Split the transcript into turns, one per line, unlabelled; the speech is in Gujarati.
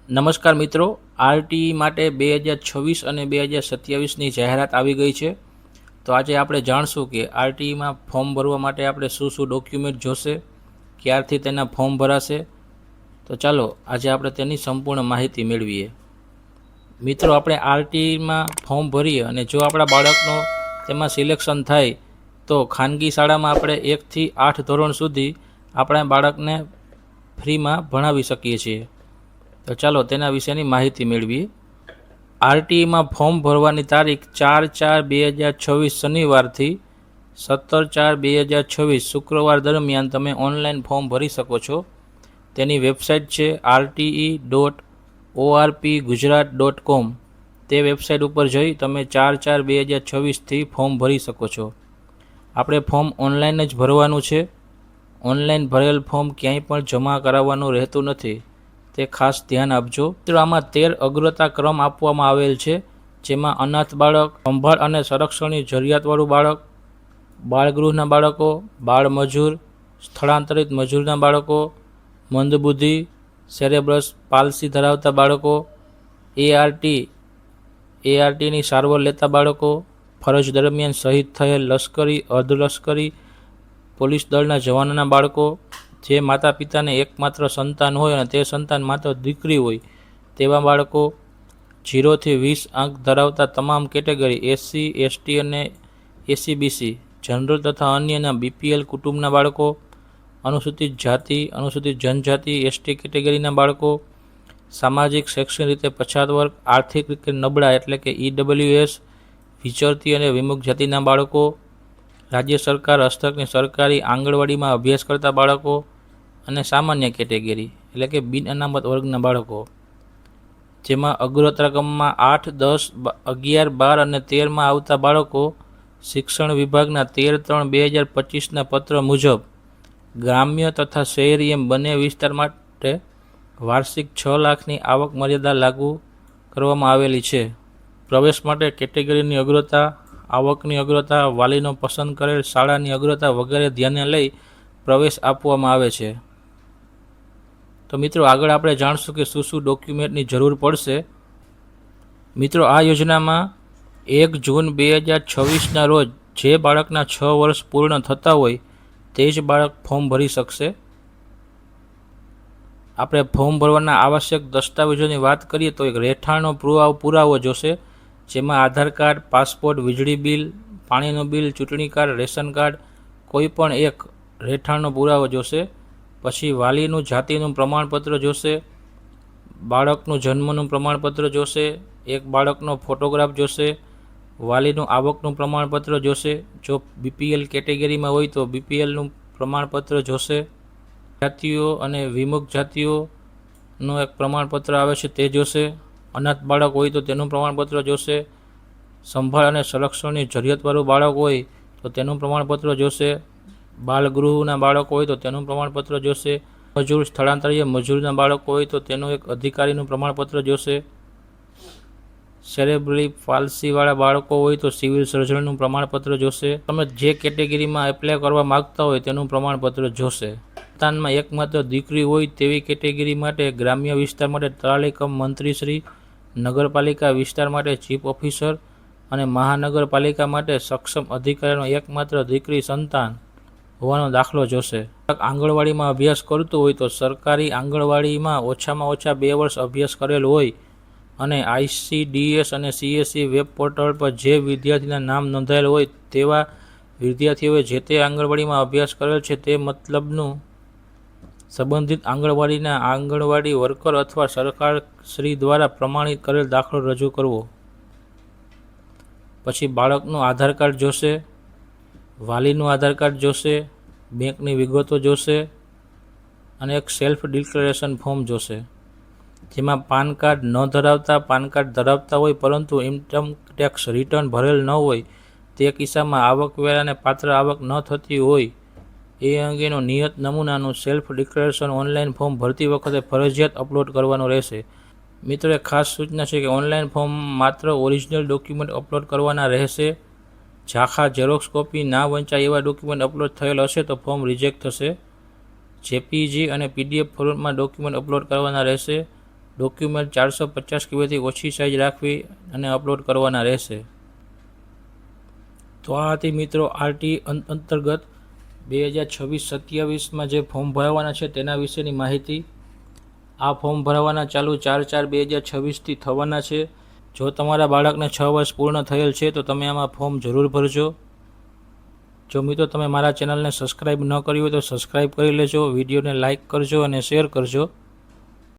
નમસ્કાર મિત્રો, આરટીઈ માટે 2026 અને 2027ની જાહેરાત આવી ગઈ છે. તો આજે આપણે જાણશું કે આરટીઈમાં ફોર્મ ભરવા માટે આપણે શું શું ડોક્યુમેન્ટ જોશે, ક્યારથી તેના ફોર્મ ભરાશે. તો ચાલો આજે આપણે તેની સંપૂર્ણ માહિતી મેળવીએ. મિત્રો, આપણે આરટીઈમાં ફોર્મ ભરીએ અને જો આપણા બાળકનો તેમાં સિલેક્શન થાય તો ખાનગી શાળામાં આપણે 1 થી 8 ધોરણ સુધી આપણા બાળકને ફ્રીમાં ભણાવી શકીએ છીએ. તો ચાલો તેના વિશેની માહિતી મેળવીએ. આરટીઈમાં ફોર્મ ભરવાની તારીખ 4/4/2026 શનિવારથી 17/4/2026 શુક્રવાર દરમિયાન તમે ઓનલાઈન ફોર્મ ભરી શકો છો. તેની વેબસાઇટ છે rte.orpgujarat.com. તે વેબસાઇટ ઉપર જઈ તમે 4/4/2026થી ફોર્મ ભરી શકો છો. આપણે ફોર્મ ઓનલાઈન જ ભરવાનું છે. ઓનલાઈન ભરેલ ફોર્મ ક્યાંય પણ જમા કરાવવાનું રહેતું નથી, તે ખાસ ધ્યાન આપજો. મિત્રો, આમાં 13 અગ્રતા ક્રમ આપવામાં આવેલ છે, જેમાં અનાથ બાળક, સંભાળ અને સંરક્ષણની જરૂરિયાતવાળું બાળક, બાળગૃહના બાળકો, બાળ મજૂર, સ્થળાંતરિત મજૂરના બાળકો, મંદબુદ્ધિ, સેરેબ્રસ પાલ્સી ધરાવતા બાળકો, એઆરટીની સારવાર લેતા બાળકો, ફરજ દરમિયાન શહીદ થયેલ લશ્કરી, અર્ધલશ્કરી, પોલીસ દળના જવાનોના બાળકો, જે માતા પિતાને એકમાત્ર સંતાન હોય અને તે સંતાન માત્ર દીકરી હોય તેવા બાળકો, 0 થી 20 અંક ધરાવતા તમામ કેટેગરી એસસી, એસટી અને એસીબીસી, જનરલ તથા અન્યના બીપીએલ કુટુંબના બાળકો, અનુસૂચિત જાતિ, અનુસૂચિત જનજાતિ એસટી કેટેગરીના બાળકો, સામાજિક શૈક્ષણિક રીતે પછાત વર્ગ, આર્થિક રીતે નબળા એટલે કે ઈડબ્લ્યુએસ, વિચરતી અને વિમુખ જાતિના બાળકો, રાજ્ય સરકાર હસ્તકની સરકારી આંગણવાડીમાં અભ્યાસ કરતા બાળકો અને સામાન્ય કેટેગરી એટલે કે બિન અનામત વર્ગના બાળકો, જેમાં અગ્રતા ક્રમમાં 8, 10, 11, 12 અને 13માં આવતા બાળકો શિક્ષણ વિભાગના 13/3/2025ના પત્ર મુજબ ગ્રામ્ય તથા શહેરી એમ બંને વિસ્તાર માટે વાર્ષિક 6 લાખની આવક મર્યાદા લાગુ કરવામાં આવેલી છે. પ્રવેશ માટે કેટેગરીની અગ્રતા, આવકની અગ્રતા, વાલીનો પસંદ કરેલ શાળાની અગ્રતા વગેરે ધ્યાને લઈ પ્રવેશ આપવામાં આવે છે. તો મિત્રો, આગળ આપણે જાણશું કે શું શું ડોક્યુમેન્ટની જરૂર પડશે. મિત્રો, આ યોજનામાં 1 જૂન 2026ના રોજ જે બાળકના 6 વર્ષ પૂર્ણ થતા હોય તે જ બાળક ફોર્મ ભરી શકશે. આપણે ફોર્મ ભરવાના આવશ્યક દસ્તાવેજોની વાત કરીએ તો એક રહેઠાણનો પુરાવો જોશે, જેમાં આધાર કાર્ડ, પાસપોર્ટ, વીજળી બિલ, પાણીનું બિલ, ચૂંટણી કાર્ડ, રેશન કાર્ડ, કોઈ પણ એક રહેઠાણનો પુરાવો જોશે. પછી વાલીનું જાતિનું પ્રમાણપત્ર જોશે, બાળકનું જન્મનું પ્રમાણપત્ર જોશે, એક બાળકનો ફોટોગ્રાફ જોશે, વાલીનું આવકનું પ્રમાણપત્ર જોશે, જો બીપીએલ કેટેગરીમાં હોય તો બીપીએલનું પ્રમાણપત્ર જોશે, જાતિઓ અને વિમુખ જાતિઓનું એક પ્રમાણપત્ર આવે છે તે જોશે, અનાથ બાળક હોય તો તેનું પ્રમાણપત્ર જોશે, સંભાળ અને સંરક્ષણની જરૂરિયાતવાળું બાળક હોય તો તેનું પ્રમાણપત્ર જોશે, બાળગૃહના બાળકો હોય તો તેનું પ્રમાણપત્ર જોશે, મજૂર, સ્થળાંતરીય મજૂરના બાળકો હોય તો તેનું એક અધિકારીનું પ્રમાણપત્ર જોશે, સેરેબ્રલ પાલ્સીવાળા બાળકો હોય તો સિવિલ સર્જનનું પ્રમાણપત્ર જોશે. તમે જે કેટેગરીમાં એપ્લાય કરવા માગતા હોય તેનું પ્રમાણપત્ર જોશે. સંતાનમાં એકમાત્ર દીકરી હોય તેવી કેટેગરી માટે ગ્રામ્ય વિસ્તાર માટે તલાટી મંત્રીશ્રી, નગરપાલિકા વિસ્તાર માટે ચીફ ઓફિસર અને મહાનગરપાલિકા માટે સક્ષમ અધિકારીનો એકમાત્ર દીકરી સંતાન હોવાનો દાખલો જોશે. આંગણવાડીમાં અભ્યાસ કરતું હોય તો સરકારી આંગણવાડીમાં ઓછામાં ઓછા 2 વર્ષ અભ્યાસ કરેલ હોય અને આઈસીડીએસ અને સીએસસી વેબ પોર્ટલ પર જે વિદ્યાર્થીના નામ નોંધાયેલ હોય તેવા વિદ્યાર્થીઓએ જે તે આંગણવાડીમાં અભ્યાસ કરેલ છે તે મતલબનું સંબંધિત આંગણવાડીના આંગણવાડી વર્કર અથવા સરકારશ્રી દ્વારા પ્રમાણિત કરેલ દાખલો રજૂ કરવો. પછી બાળકનું આધાર કાર્ડ જોશે, વાલીનું આધાર કાર્ડ જોશે, બેંકની વિગતો જોશે અને એક સેલ્ફ ડિક્લેરેશન ફોર્મ જોશે, જેમાં પાન કાર્ડ ન ધરાવતા, પાન કાર્ડ ધરાવતા હોય પરંતુ ઇન્કમ ટેક્સ રિટર્ન ભરેલ ન હોય તે કિસ્સામાં આવકવેરાને પાત્ર આવક ન થતી હોય એ અંગેનું નિયત નમૂનાનું સેલ્ફ ડિક્લેરેશન ઓનલાઈન ફોર્મ ભરતી વખતે ફરજિયાત અપલોડ કરવાનું રહેશે. મિત્રો, એક ખાસ સૂચના છે કે ઓનલાઈન ફોર્મ માત્ર ઓરિજિનલ ડોક્યુમેન્ટ અપલોડ કરવાના રહેશે. ઝાંખા ઝેરોક્સ કોપી ના વંચાય એવા ડોક્યુમેન્ટ અપલોડ થયેલ હશે તો ફોર્મ રિજેક્ટ થશે. જેપીજી અને પીડીએફ ફોર્મેટમાં ડોક્યુમેન્ટ અપલોડ કરવાના રહેશે. ડોક્યુમેન્ટ 450 KB ઓછી સાઇઝ રાખવી અને અપલોડ કરવાના રહેશે. તો આ હતી મિત્રો આરટી અંતર્ગત 2026-27માં જે ફોર્મ ભરવાના છે તેના વિશેની માહિતી. આ ફોર્મ ભરવાના ચાલુ 4/4/2026થી થવાના છે. જો તમારા બાળકને 6 વર્ષ પૂર્ણ થયેલ છે તો તમે આમાં ફોર્મ જરૂર ભરજો. જો મિત્રો તમે મારા ચેનલને સબસ્ક્રાઈબ ન કરી હોય તો સબસ્ક્રાઈબ કરી લેજો, વિડીયોને લાઇક કરજો અને શેર કરજો.